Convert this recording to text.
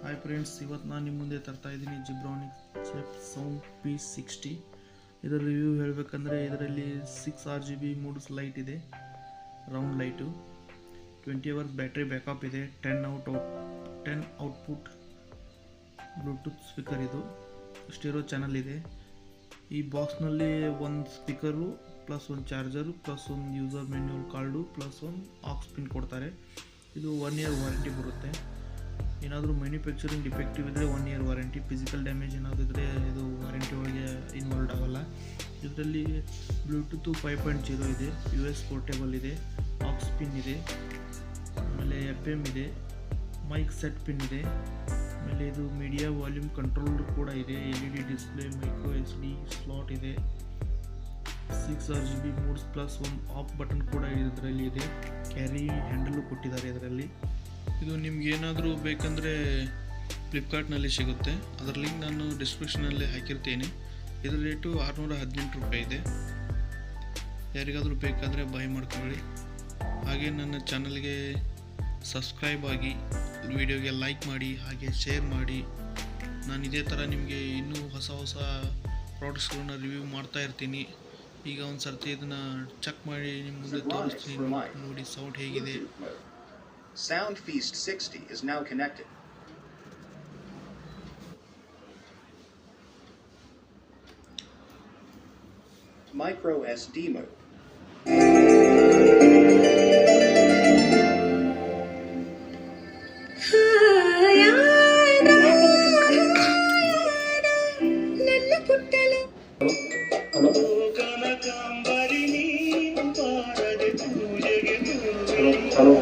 Hi friends, ಇವತ್ತು ನಾನು ನಿಮ್ಮ ಮುಂದೆ ತರ್ತಾ ಇದ್ದೀನಿ ಜಿಬ್ರಾನಿಕ್ಸ್ ಚೆಫ್ ಸೌಂಡ್ P60. ಇದರ ರಿವ್ಯೂ ಹೇಳಬೇಕಂದ್ರೆ ಇದರಲ್ಲಿ 6 RGB ಮೂಡ್ಸ್ ಲೈಟ್ ಇದೆ, round light, 20 hours battery backup ಇದೆ, 10 ಔಟ್ಪುಟ್ ಬ್ಲೂಟೂತ್ ಸ್ಪೀಕರ್, ಇದು ಸ್ಟೀರಿಯೋ ಚಾನಲ್ ಇದೆ. ಈ ಬಾಕ್ಸ್ನಲ್ಲಿ ಒಂದು ಸ್ಪೀಕರು ಪ್ಲಸ್ ಒಂದು ಚಾರ್ಜರು ಪ್ಲಸ್ ಒಂದು ಯೂಸರ್ ಮೆನ್ಯೂಲ್ ಕಾರ್ಡು ಪ್ಲಸ್ ಒಂದು ಆಕ್ಸ್ ಪಿನ್ ಕೊಡ್ತಾರೆ. ಇದು 1 year ವಾರಂಟಿ ಬರುತ್ತೆ. ಏನಾದರೂ ಮ್ಯಾನುಫ್ಯಾಕ್ಚರಿಂಗ್ ಡಿಫೆಕ್ಟಿವ್ ಇದ್ದರೆ 1 year ವಾರಂಟಿ, ಫಿಸಿಕಲ್ ಡ್ಯಾಮೇಜ್ ಏನಾದರೂ ಇದ್ದರೆ ಇದು ವಾರಂಟಿ ಒಳಗೆ ಇನ್ವಾಲ್ವ್ ಆಗೋಲ್ಲ. ಇದರಲ್ಲಿ ಬ್ಲೂಟೂತು 5.0 ಇದೆ, US ಪೋರ್ಟೇಬಲ್ ಇದೆ, ಆಕ್ಸ್ ಪಿನ್ ಇದೆ, ಆಮೇಲೆ FM ಇದೆ, ಮೈಕ್ ಸೆಟ್ ಪಿನ್ ಇದೆ, ಆಮೇಲೆ ಇದು ಮೀಡಿಯಾ ವಾಲ್ಯೂಮ್ ಕಂಟ್ರೋಲರ್ ಕೂಡ ಇದೆ, LED display, micro SD slot ಇದೆ, 6 RGB ಮೂಡ್ಸ್ ಪ್ಲಸ್ ಒಂದು ಆಫ್ ಬಟನ್ ಕೂಡ ಇದರಲ್ಲಿ ಇದೆ, ಕ್ಯಾರಿ ಹ್ಯಾಂಡಲು ಕೊಟ್ಟಿದ್ದಾರೆ ಇದರಲ್ಲಿ. ಇದು ನಿಮ್ಗೆ ಏನಾದರೂ ಬೇಕಂದರೆ ಫ್ಲಿಪ್ಕಾರ್ಟ್ನಲ್ಲಿ ಸಿಗುತ್ತೆ, ಅದರ ಲಿಂಕ್ ನಾನು ಡಿಸ್ಕ್ರಿಪ್ಷನಲ್ಲಿ ಹಾಕಿರ್ತೀನಿ. ಇದರ ರೇಟು 618 ರೂಪಾಯಿ ಇದೆ. ಯಾರಿಗಾದರೂ ಬೇಕಾದರೆ ಬೈ ಮಾಡ್ಕೊಳ್ಳಿ. ಹಾಗೆ ನನ್ನ ಚಾನಲ್ಗೆ ಸಬ್ಸ್ಕ್ರೈಬ್ ಆಗಿ, ವಿಡಿಯೋಗೆ ಲೈಕ್ ಮಾಡಿ, ಹಾಗೆ ಶೇರ್ ಮಾಡಿ. ನಾನು ಇದೇ ಥರ ನಿಮಗೆ ಇನ್ನೂ ಹೊಸ ಪ್ರಾಡಕ್ಟ್ಸ್ಗಳನ್ನ ರಿವ್ಯೂ ಮಾಡ್ತಾ ಇರ್ತೀನಿ. ಈಗ ಒಂದು ಸರ್ತಿ ಇದನ್ನು ಚೆಕ್ ಮಾಡಿ ನಿಮ್ಮ ಮುಂದೆ ತೋರಿಸ್ತೀನಿ, ನೋಡಿ ಸೌಂಡ್ ಹೇಗಿದೆ. Sound Feast 60 is now connected. Micro SD mode. Hello.